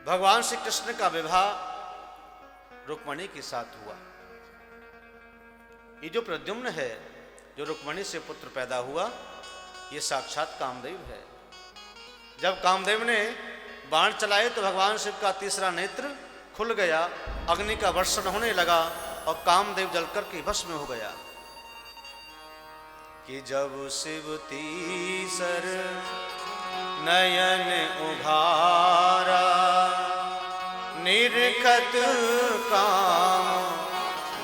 भगवान श्री कृष्ण का विवाह रुक्मणी के साथ हुआ। ये जो प्रद्युम्न है, जो रुक्मणी से पुत्र पैदा हुआ, ये साक्षात कामदेव है। जब कामदेव ने बाण चलाए तो भगवान शिव का तीसरा नेत्र खुल गया, अग्नि का वर्षण होने लगा और कामदेव जलकर के भस्म हो गया। कि जब शिव तीसर नयन उभारा, निरखत काम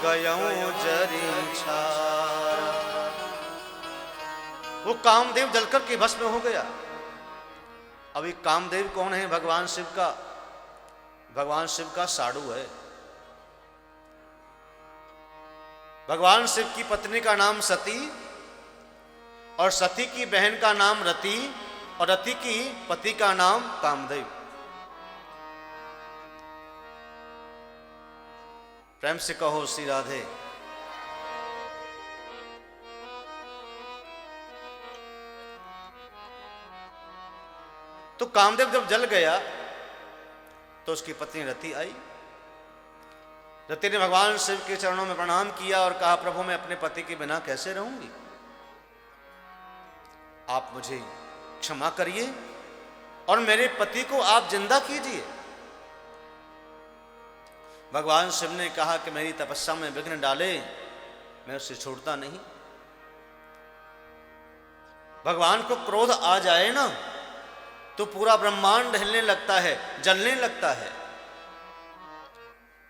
गयों जरी छारा। वो कामदेव जलकर के भस्म हो गया। अभी कामदेव कौन है? भगवान शिव का, भगवान शिव का साड़ू है। भगवान शिव की पत्नी का नाम सती और सती की बहन का नाम रति और रति की पति का नाम कामदेव। प्रेम से कहो श्री राधे। तो कामदेव जब जल गया तो उसकी पत्नी रति आई। रति ने भगवान शिव के चरणों में प्रणाम किया और कहा, प्रभु मैं अपने पति के बिना कैसे रहूंगी, आप मुझे क्षमा करिए और मेरे पति को आप जिंदा कीजिए। भगवान शिव ने कहा कि मेरी तपस्या में विघ्न डाले, मैं उसे छोड़ता नहीं। भगवान को क्रोध आ जाए ना तो पूरा ब्रह्मांड हिलने लगता है, जलने लगता है।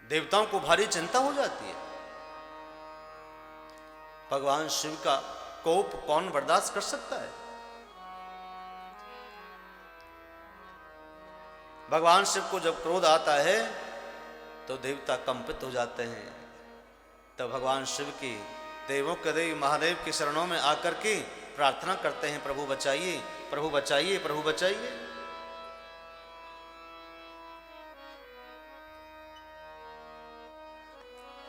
देवताओं को भारी चिंता हो जाती है। भगवान शिव का कोप कौन बर्दाश्त कर सकता है? भगवान शिव को जब क्रोध आता है तो देवता कंपित हो जाते हैं। तब भगवान शिव की देवों के देव महादेव के शरणों में आकर के प्रार्थना करते हैं, प्रभु बचाइए, प्रभु बचाइए, प्रभु बचाइए।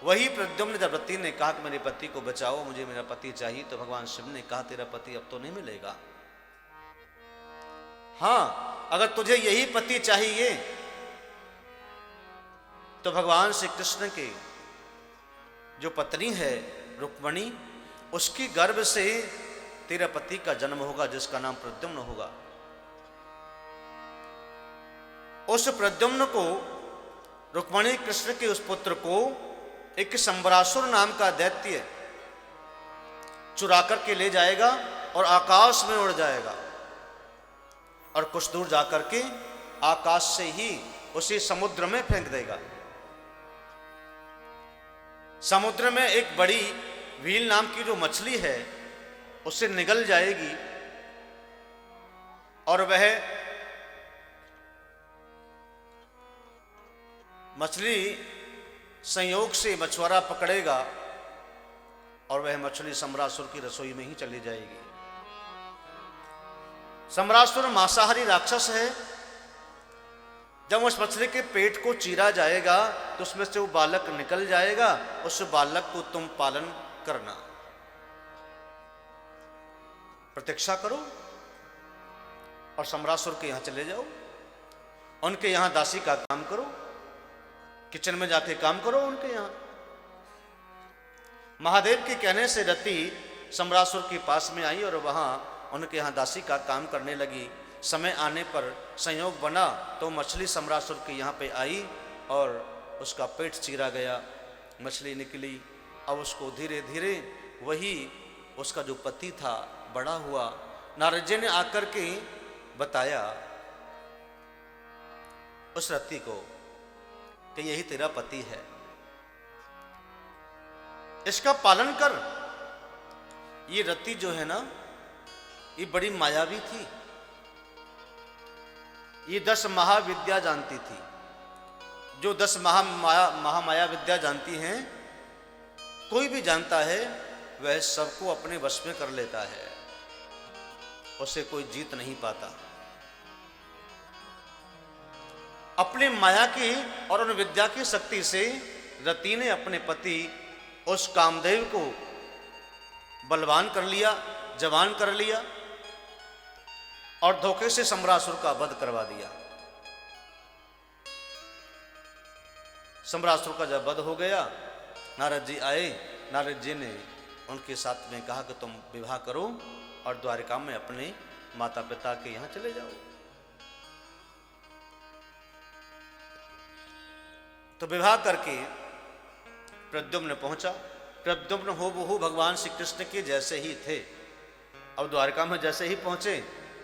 वही प्रद्युम्न जब रति ने कहा कि मेरे पति को बचाओ, मुझे मेरा पति चाहिए, तो भगवान शिव ने कहा तेरा पति अब तो नहीं मिलेगा। हाँ, अगर तुझे यही पति चाहिए तो भगवान श्री कृष्ण के जो पत्नी है रुक्मणी, उसकी गर्भ से तेरा पति का जन्म होगा जिसका नाम प्रद्युम्न होगा। उस प्रद्युम्न को, रुक्मणी कृष्ण के उस पुत्र को एक संबरासुर नाम का दैत्य चुरा करके ले जाएगा और आकाश में उड़ जाएगा और कुछ दूर जाकर के आकाश से ही उसे समुद्र में फेंक देगा। समुद्र में एक बड़ी व्हील नाम की जो मछली है उससे निगल जाएगी और वह मछली संयोग से मछुआरा पकड़ेगा और वह मछली सम्रासुर की रसोई में ही चली जाएगी। सम्रासुर मांसाहारी राक्षस है। जब उस मछली के पेट को चीरा जाएगा तो उसमें से वो बालक निकल जाएगा। उस बालक को तुम पालन करना, प्रतीक्षा करो और सम्रासुर के यहां चले जाओ, उनके यहां दासी का काम करो, किचन में जाके काम करो उनके यहां। महादेव के कहने से रति सम्रासुर के पास में आई और वहां उनके यहां दासी का काम करने लगी। समय आने पर संयोग बना तो मछली सम्रासुर के यहाँ पे आई और उसका पेट चीरा गया, मछली निकली। अब उसको धीरे धीरे वही उसका जो पति था बड़ा हुआ। नारद जी ने आकर के बताया उस रति को कि यही तेरा पति है, इसका पालन कर। ये रति जो है ना, ये बड़ी मायावी थी। ये 10 महाविद्या जानती थी। जो 10 महामाया विद्या जानती हैं, कोई भी जानता है वह सबको अपने वश में कर लेता है, उसे कोई जीत नहीं पाता। अपनी माया की और उन विद्या की शक्ति से रति ने अपने पति उस कामदेव को बलवान कर लिया, जवान कर लिया और धोखे से सम्रासुर का वध करवा दिया। सम्रासुर का जब वध हो गया, नारद जी आए। नारद जी ने उनके साथ में कहा कि तुम विवाह करो और द्वारिका में अपने माता पिता के यहाँ चले जाओ। तो विवाह करके प्रद्युम्न पहुंचा। प्रद्युम्न हूबहू भगवान श्री कृष्ण के जैसे ही थे। अब द्वारका में जैसे ही पहुंचे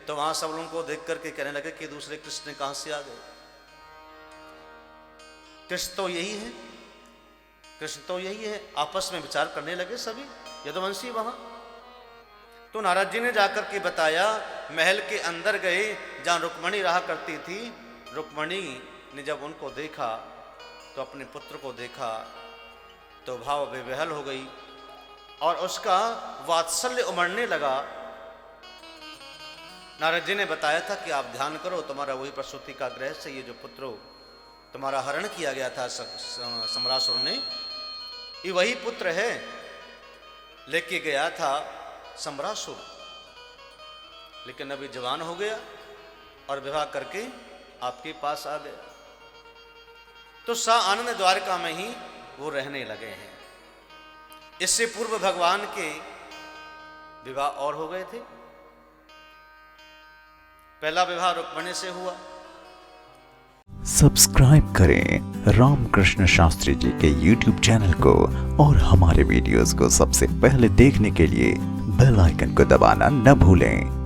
तो वहां सब लोगों को देख करके कहने लगे कि दूसरे कृष्ण कहां से आ गए, कृष्ण तो यही है, कृष्ण तो यही है। आपस में विचार करने लगे सभी यदुवंशी वहां। तो नारद जी ने जाकर के बताया, महल के अंदर गए जहां रुक्मणी रहा करती थी। रुक्मणी ने जब उनको देखा तो अपने पुत्र को देखा तो भाव बेबहल हो गई और उसका वात्सल्य उमड़ने लगा। नारद जी ने बताया था कि आप ध्यान करो, तुम्हारा वही प्रसूति का ग्रह से ये जो पुत्र तुम्हारा हरण किया गया था सम्रासुर ने, ये वही पुत्र है। लेके गया था सम्रासुर, लेकिन अभी जवान हो गया और विवाह करके आपके पास आ गया। तो सा आनंद द्वारका में ही वो रहने लगे हैं। इससे पूर्व भगवान के विवाह और हो गए थे। पहला विवाह रुक्मिणी से हुआ। सब्सक्राइब करें रामकृष्ण शास्त्री जी के YouTube चैनल को और हमारे वीडियोस को सबसे पहले देखने के लिए बेल आइकन को दबाना न भूलें।